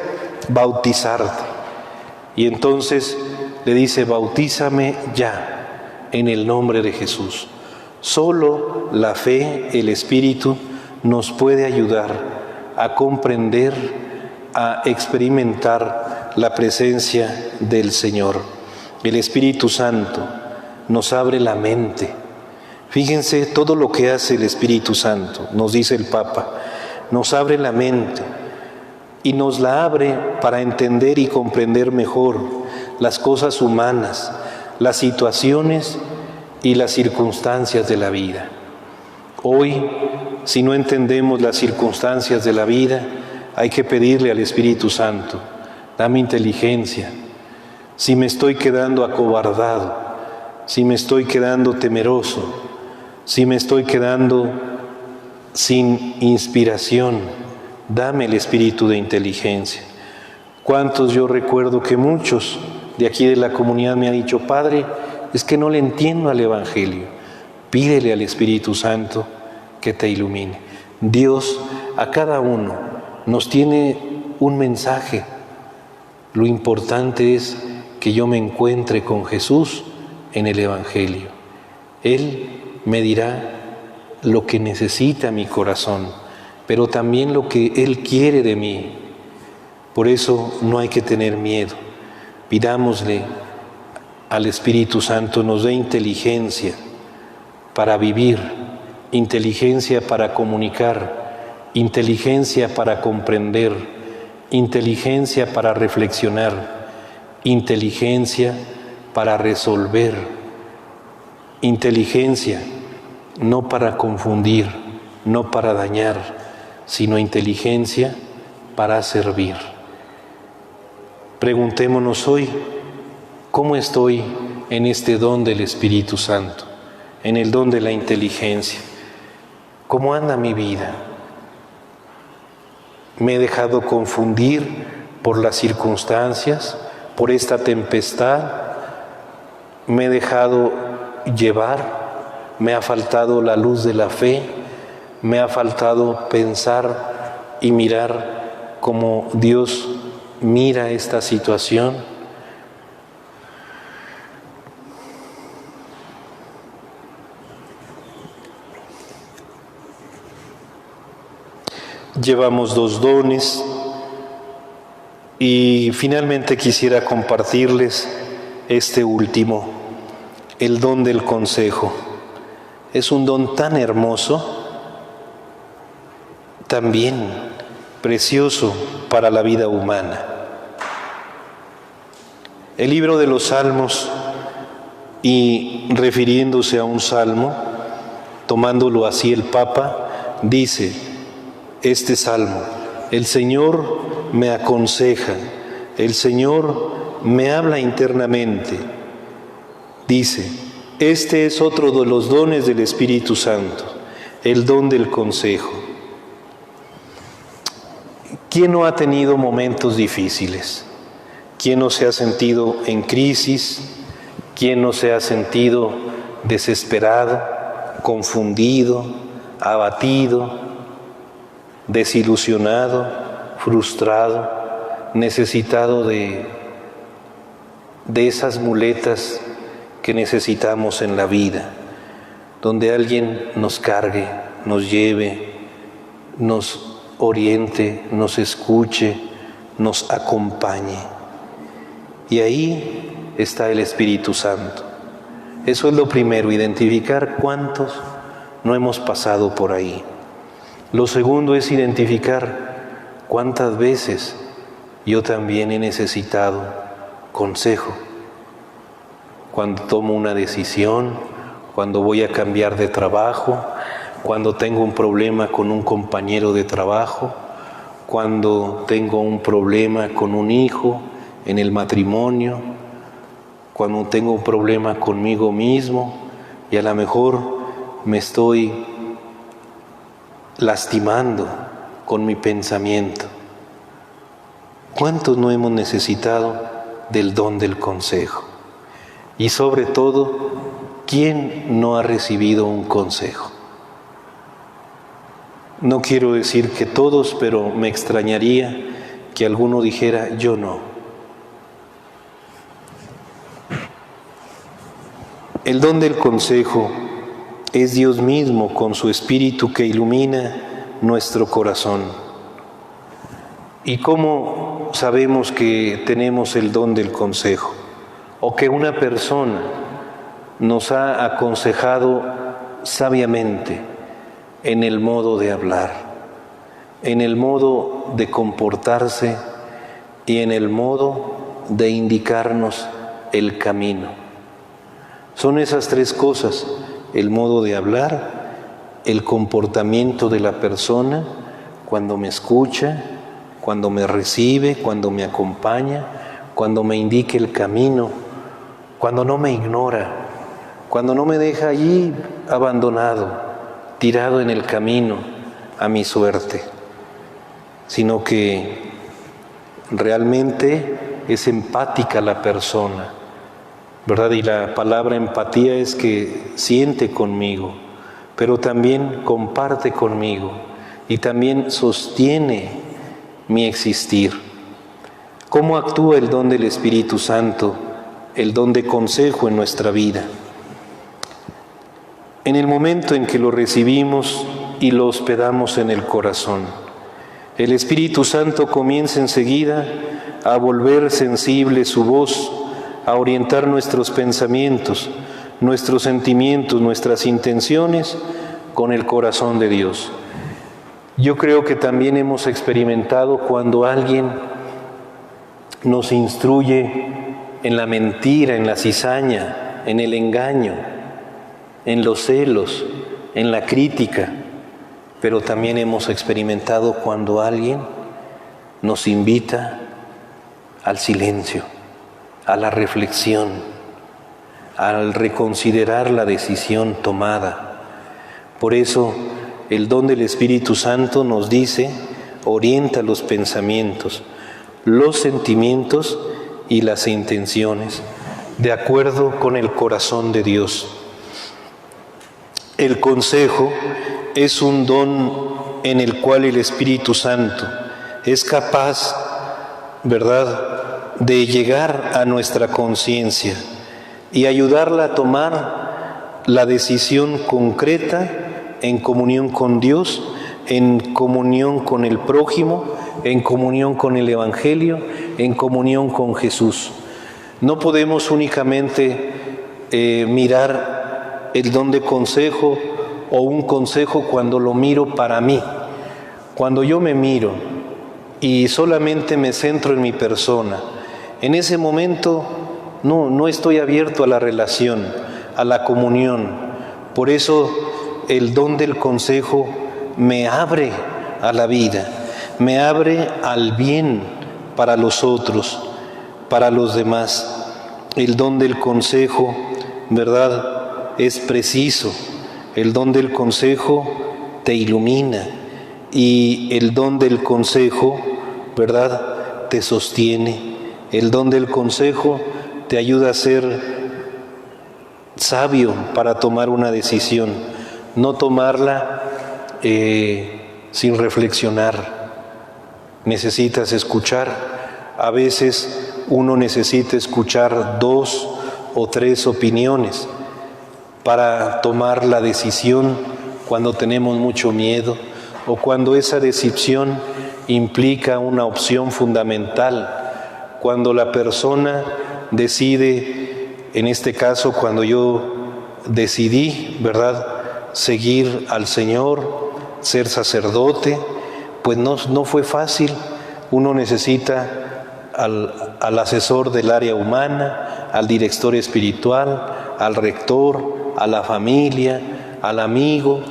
Bautizarte. Y entonces le dice: bautízame ya, en el nombre de Jesús. Solo la fe, el Espíritu, nos puede ayudar a comprender, a experimentar la presencia del Señor. El Espíritu Santo nos abre la mente. Fíjense todo lo que hace el Espíritu Santo, nos dice el Papa, nos abre la mente y nos la abre para entender y comprender mejor las cosas humanas, las situaciones y las circunstancias de la vida. Hoy, si no entendemos las circunstancias de la vida, hay que pedirle al Espíritu Santo: dame inteligencia. Si me estoy quedando acobardado, si me estoy quedando temeroso, si me estoy quedando sin inspiración, dame el espíritu de inteligencia. ¿Cuántos? Yo recuerdo que muchos de aquí de la comunidad me han dicho: Padre, es que no le entiendo al Evangelio. Pídele al Espíritu Santo que te ilumine. Dios a cada uno nos tiene un mensaje. Lo importante es que yo me encuentre con Jesús en el Evangelio. Él me dirá lo que necesita mi corazón, pero también lo que Él quiere de mí. Por eso no hay que tener miedo. Pidámosle al Espíritu Santo nos dé inteligencia para vivir, inteligencia para comunicar, inteligencia para comprender, inteligencia para reflexionar, inteligencia para resolver, inteligencia no para confundir, no para dañar, sino inteligencia para servir. Preguntémonos hoy: ¿cómo estoy en este don del Espíritu Santo, en el don de la inteligencia? ¿Cómo anda mi vida? ¿Me he dejado confundir por las circunstancias, por esta tempestad? ¿Me he dejado llevar? ¿Me ha faltado la luz de la fe? ¿Me ha faltado pensar y mirar como Dios mira esta situación? Llevamos 2 dones y finalmente quisiera compartirles este último, el don del consejo. Es un don tan hermoso, también precioso para la vida humana. El libro de los Salmos, y refiriéndose a un salmo, tomándolo así el Papa, dice este salmo: el Señor me aconseja, el Señor me habla internamente. Dice, este es otro de los dones del Espíritu Santo, el don del consejo. ¿Quién no ha tenido momentos difíciles? ¿Quién no se ha sentido en crisis? ¿Quién no se ha sentido desesperado, confundido, abatido, desilusionado, frustrado, necesitado de esas muletas que necesitamos en la vida, donde alguien nos cargue, nos lleve, nos oriente, nos escuche, nos acompañe? Y ahí está el Espíritu Santo. Eso es lo primero, identificar cuántos no hemos pasado por ahí. Lo segundo es identificar cuántas veces yo también he necesitado consejo. Cuando tomo una decisión, cuando voy a cambiar de trabajo, cuando tengo un problema con un compañero de trabajo, cuando tengo un problema con un hijo en el matrimonio, cuando tengo un problema conmigo mismo y a lo mejor me estoy lastimando con mi pensamiento. ¿Cuántos no hemos necesitado del don del consejo? Y sobre todo, ¿quién no ha recibido un consejo? No quiero decir que todos, pero me extrañaría que alguno dijera, yo no. El don del consejo es Dios mismo con su Espíritu que ilumina nuestro corazón. ¿Y cómo sabemos que tenemos el don del consejo? O que una persona nos ha aconsejado sabiamente en el modo de hablar, en el modo de comportarse y en el modo de indicarnos el camino. Son esas tres cosas: el modo de hablar, el comportamiento de la persona cuando me escucha, cuando me recibe, cuando me acompaña, cuando me indica el camino, cuando no me ignora, cuando no me deja allí abandonado, tirado en el camino a mi suerte, sino que realmente es empática la persona, ¿verdad? Y la palabra empatía es que siente conmigo, pero también comparte conmigo y también sostiene mi existir. ¿Cómo actúa el don del Espíritu Santo, el don de consejo en nuestra vida? En el momento en que lo recibimos y lo hospedamos en el corazón, el Espíritu Santo comienza enseguida a volver sensible su voz, a orientar nuestros pensamientos, nuestros sentimientos, nuestras intenciones con el corazón de Dios. Yo creo que también hemos experimentado cuando alguien nos instruye en la mentira, en la cizaña, en el engaño, en los celos, en la crítica, pero también hemos experimentado cuando alguien nos invita al silencio, a la reflexión, al reconsiderar la decisión tomada. Por eso el don del Espíritu Santo nos dice, orienta los pensamientos, los sentimientos y las intenciones, de acuerdo con el corazón de Dios. El consejo es un don en el cual el Espíritu Santo es capaz, ¿verdad?, de llegar a nuestra conciencia y ayudarla a tomar la decisión concreta en comunión con Dios, en comunión con el prójimo, en comunión con el Evangelio, en comunión con Jesús. No podemos únicamente mirar el don de consejo o un consejo cuando lo miro para mí. Cuando yo me miro y solamente me centro en mi persona, en ese momento no estoy abierto a la relación, a la comunión. Por eso el don del consejo me abre a la vida, me abre al bien para los otros, para los demás. El don del consejo, ¿verdad?, es preciso. El don del consejo te ilumina y el don del consejo, ¿verdad?, te sostiene. El don del consejo te ayuda a ser sabio para tomar una decisión, no tomarla sin reflexionar. Necesitas escuchar. A veces uno necesita escuchar 2 o 3 opiniones para tomar la decisión cuando tenemos mucho miedo o cuando esa decisión implica una opción fundamental. Cuando la persona decide, en este caso cuando yo decidí, ¿verdad?, seguir al Señor, ser sacerdote, pues no fue fácil. Uno necesita al asesor del área humana, al director espiritual, al rector, a la familia, al amigo.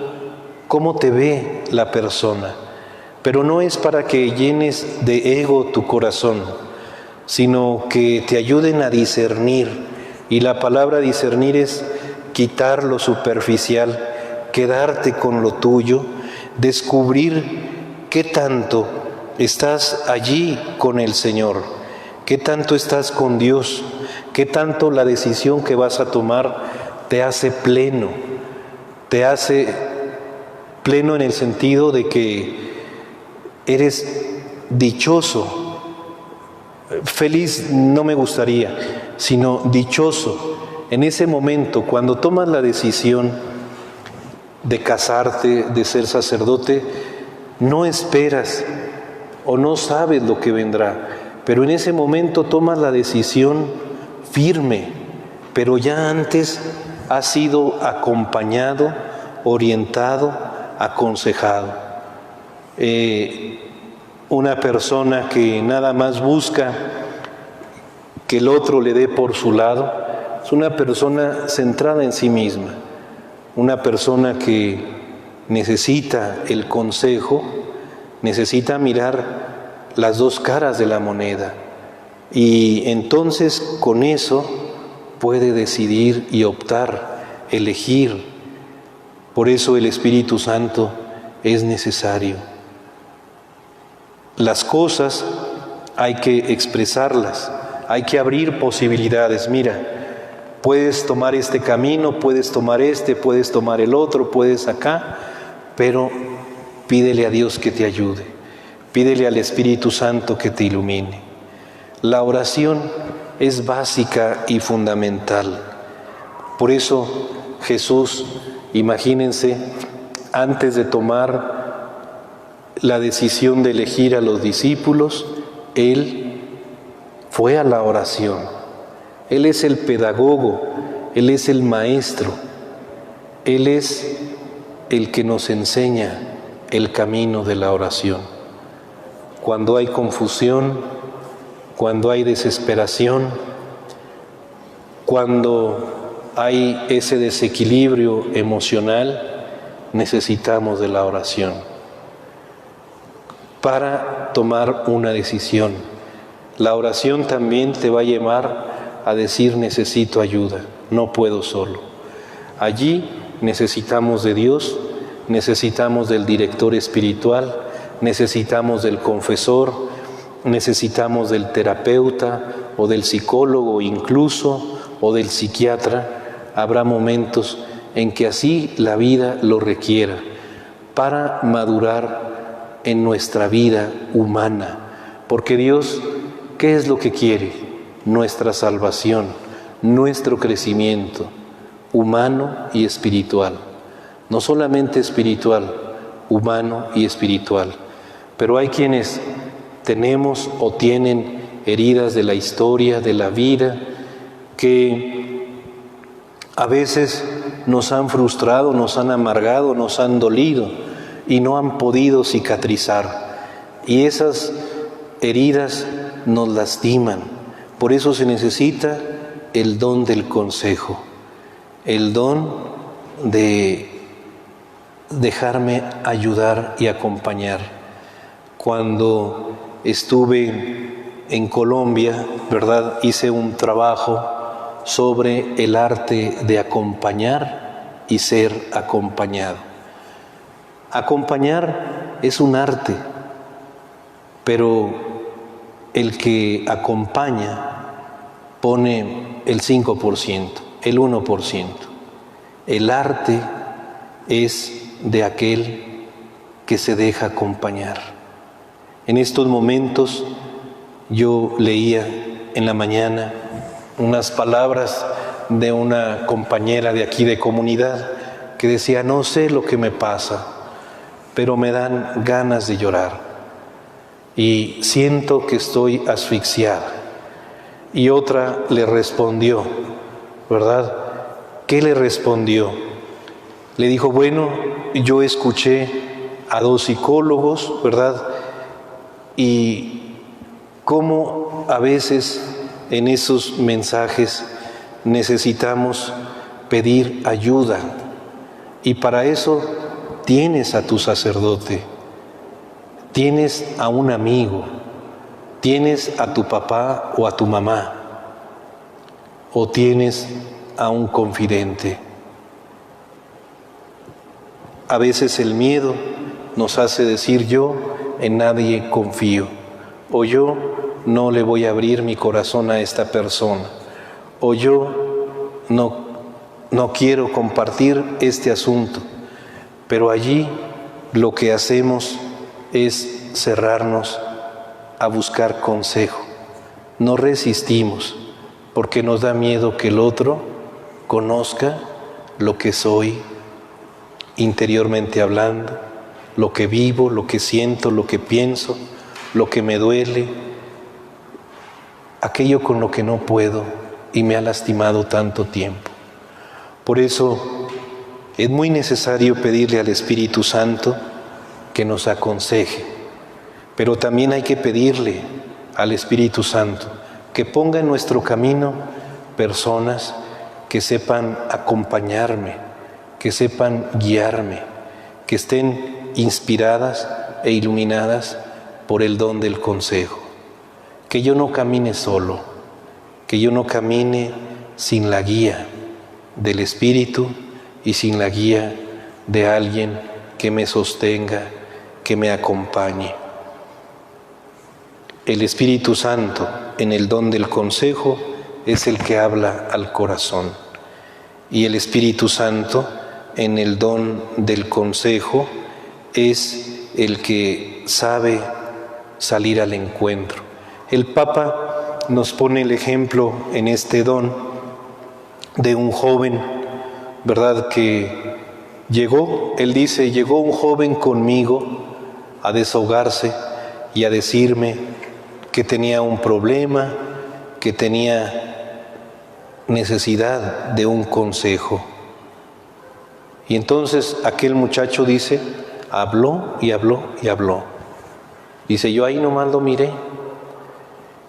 ¿Cómo te ve la persona? Pero no es para que llenes de ego tu corazón, sino que te ayuden a discernir. Y la palabra discernir es quitar lo superficial, quedarte con lo tuyo, descubrir qué tanto estás allí con el Señor, qué tanto estás con Dios, qué tanto la decisión que vas a tomar te hace pleno en el sentido de que eres dichoso. Feliz no me gustaría, sino dichoso. En ese momento, cuando tomas la decisión de casarte, de ser sacerdote, no esperas o no sabes lo que vendrá, pero en ese momento tomas la decisión firme, pero ya antes has sido acompañado, orientado, aconsejado. Una persona que nada más busca que el otro le dé por su lado, es una persona centrada en sí misma, una persona que necesita el consejo, necesita mirar las dos caras de la moneda, y entonces con eso puede decidir y optar, elegir. Por eso el Espíritu Santo es necesario. Las cosas hay que expresarlas, hay que abrir posibilidades. Mira, puedes tomar este camino, puedes tomar este, puedes tomar el otro, puedes acá, pero pídele a Dios que te ayude, pídele al Espíritu Santo que te ilumine. La oración es básica y fundamental. Por eso Jesús, imagínense, antes de tomar la decisión de elegir a los discípulos, Él fue a la oración. Él es el pedagogo, Él es el maestro, Él es el que nos enseña el camino de la oración. Cuando hay confusión, cuando hay desesperación, cuando hay ese desequilibrio emocional, necesitamos de la oración para tomar una decisión. La oración también te va a llevar a decir: necesito ayuda, no puedo solo. Allí necesitamos de Dios, necesitamos del director espiritual, necesitamos del confesor, necesitamos del terapeuta o del psicólogo incluso, o del psiquiatra. Habrá momentos en que así la vida lo requiera para madurar en nuestra vida humana, porque Dios, ¿qué es lo que quiere? Nuestra salvación, nuestro crecimiento humano y espiritual. No solamente espiritual, humano y espiritual. Pero hay quienes tenemos o tienen heridas de la historia, de la vida, que a veces nos han frustrado, nos han amargado, nos han dolido y no han podido cicatrizar. Y esas heridas nos lastiman. Por eso se necesita el don del consejo, el don de dejarme ayudar y acompañar. Cuando estuve en Colombia, ¿verdad?, hice un trabajo sobre el arte de acompañar y ser acompañado. Acompañar es un arte, pero el que acompaña pone el 5%, el 1%. El arte es de aquel que se deja acompañar. En estos momentos yo leía en la mañana unas palabras de una compañera de aquí de comunidad que decía: no sé lo que me pasa, pero me dan ganas de llorar y siento que estoy asfixiada. Y otra le respondió, ¿verdad? ¿Qué le respondió? Le dijo: bueno, yo escuché a 2 psicólogos, ¿verdad? Y cómo a veces en esos mensajes necesitamos pedir ayuda. Y para eso tienes a tu sacerdote, tienes a un amigo, tienes a tu papá o a tu mamá, o tienes a un confidente. A veces el miedo nos hace decir: yo en nadie confío, o yo no le voy a abrir mi corazón a esta persona, o yo no quiero compartir este asunto. Pero allí lo que hacemos es cerrarnos a buscar consejo. No resistimos porque nos da miedo que el otro conozca lo que soy interiormente hablando, lo que vivo, lo que siento, lo que pienso, lo que me duele, aquello con lo que no puedo y me ha lastimado tanto tiempo. Por eso es muy necesario pedirle al Espíritu Santo que nos aconseje, pero también hay que pedirle al Espíritu Santo que ponga en nuestro camino personas que sepan acompañarme, que sepan guiarme, que estén inspiradas e iluminadas por el don del consejo. Que yo no camine solo, que yo no camine sin la guía del Espíritu y sin la guía de alguien que me sostenga, que me acompañe. El Espíritu Santo, en el don del consejo, es el que habla al corazón. Y el Espíritu Santo, en el don del consejo, es el que sabe salir al encuentro. El Papa nos pone el ejemplo en este don de un joven, ¿verdad? Que llegó, él dice: llegó un joven conmigo a desahogarse y a decirme que tenía un problema, que tenía necesidad de un consejo. Y entonces aquel muchacho dice, habló y habló y habló. Dice: yo ahí nomás lo miré.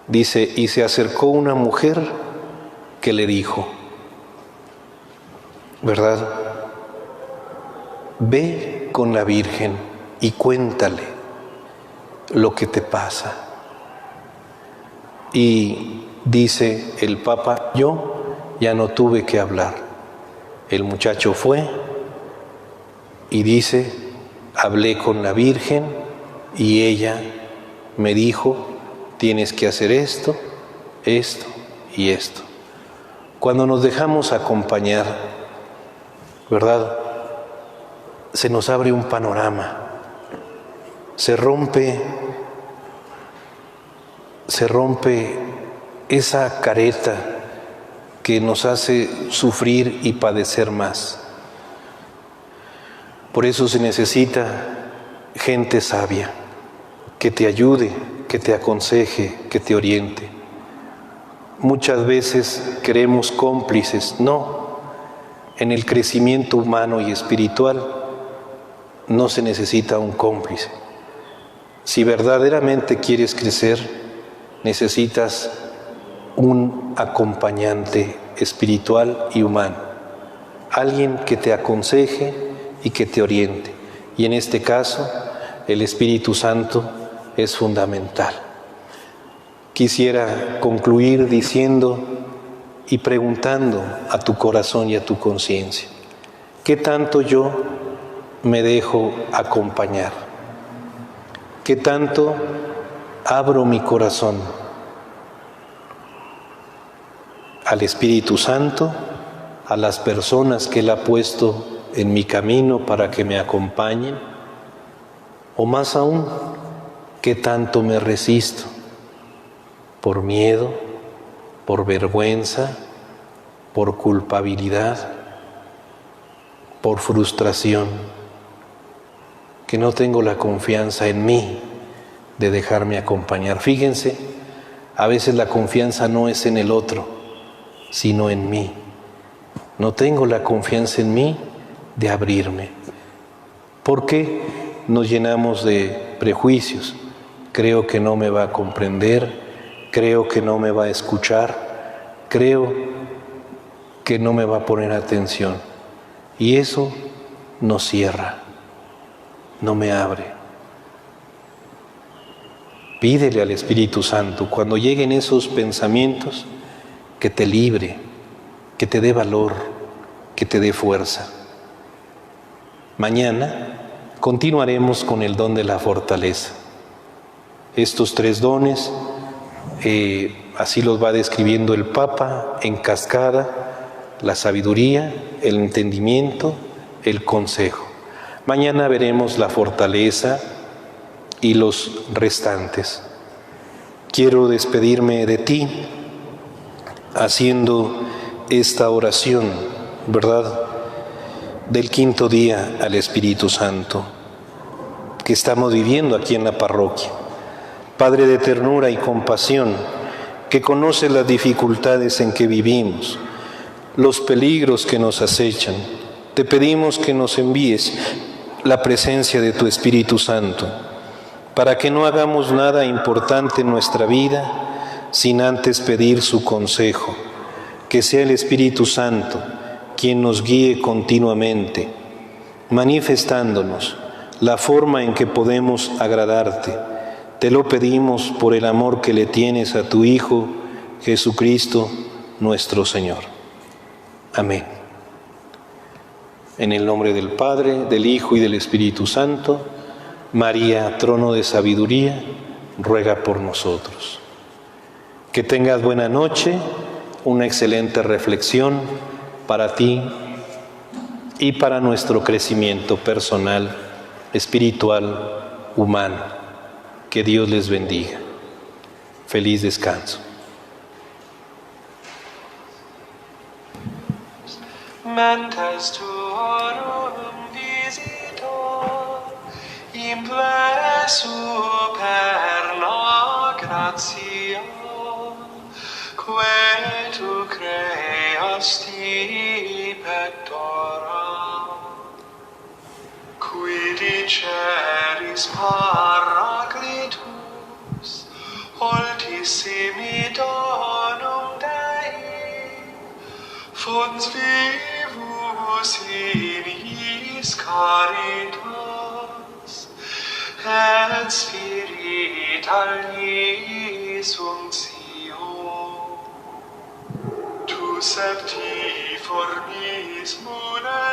Dice: y se acercó una mujer que le dijo, ¿verdad? Ve con la Virgen y cuéntale lo que te pasa. Y dice el Papa: yo ya no tuve que hablar. El muchacho fue y dice: hablé con la Virgen y ella me dijo: tienes que hacer esto, esto y esto. Cuando nos dejamos acompañar, ¿verdad?, se nos abre un panorama, se rompe esa careta que nos hace sufrir y padecer más. Por eso se necesita gente sabia que te ayude, que te aconseje, que te oriente. Muchas veces queremos cómplices. No, en el crecimiento humano y espiritual no se necesita un cómplice. Si verdaderamente quieres crecer, necesitas un acompañante espiritual y humano, alguien que te aconseje y que te oriente. Y en este caso, el Espíritu Santo es fundamental. Quisiera concluir diciendo y preguntando a tu corazón y a tu conciencia: ¿qué tanto yo me dejo acompañar? ¿Qué tanto abro mi corazón al Espíritu Santo, a las personas que Él ha puesto en mi camino para que me acompañen? O más aún, ¿qué tanto me resisto? Por miedo, por vergüenza, por culpabilidad, por frustración, que no tengo la confianza en mí de dejarme acompañar. Fíjense, a veces la confianza no es en el otro, sino en mí. No tengo la confianza en mí de abrirme. ¿Por qué? nos llenamos de prejuicios. Creo que no me va a comprender, creo que no me va a escuchar, creo que no me va a poner atención. Y eso nos cierra, no me abre. Pídele al Espíritu Santo, cuando lleguen esos pensamientos, que te libre, que te dé valor, que te dé fuerza. Mañana continuaremos con el don de la fortaleza. Estos 3 dones, así los va describiendo el Papa en cascada: la sabiduría, el entendimiento, el consejo. Mañana veremos la fortaleza y los restantes. Quiero despedirme de ti haciendo esta oración, ¿verdad?, del 5.º día al Espíritu Santo que estamos viviendo aquí en la parroquia. Padre de ternura y compasión, que conoce las dificultades en que vivimos, los peligros que nos acechan, te pedimos que nos envíes la presencia de tu Espíritu Santo, para que no hagamos nada importante en nuestra vida sin antes pedir su consejo. Que sea el Espíritu Santo quien nos guíe continuamente, manifestándonos la forma en que podemos agradarte. Te lo pedimos por el amor que le tienes a tu Hijo, Jesucristo, nuestro Señor. Amén. En el nombre del Padre, del Hijo y del Espíritu Santo, María, trono de sabiduría, ruega por nosotros. Que tengas buena noche, una excelente reflexión para ti y para nuestro crecimiento personal, espiritual, humano. Que Dios les bendiga. Feliz descanso. Mentes tuorum visitor, imple superna gratia, que tu creasti pectora, qui diceris Paraclitus, ultissimi donum Dei, Fons vivus in his caritas, et spiritualis unctio. Tu septiformis mune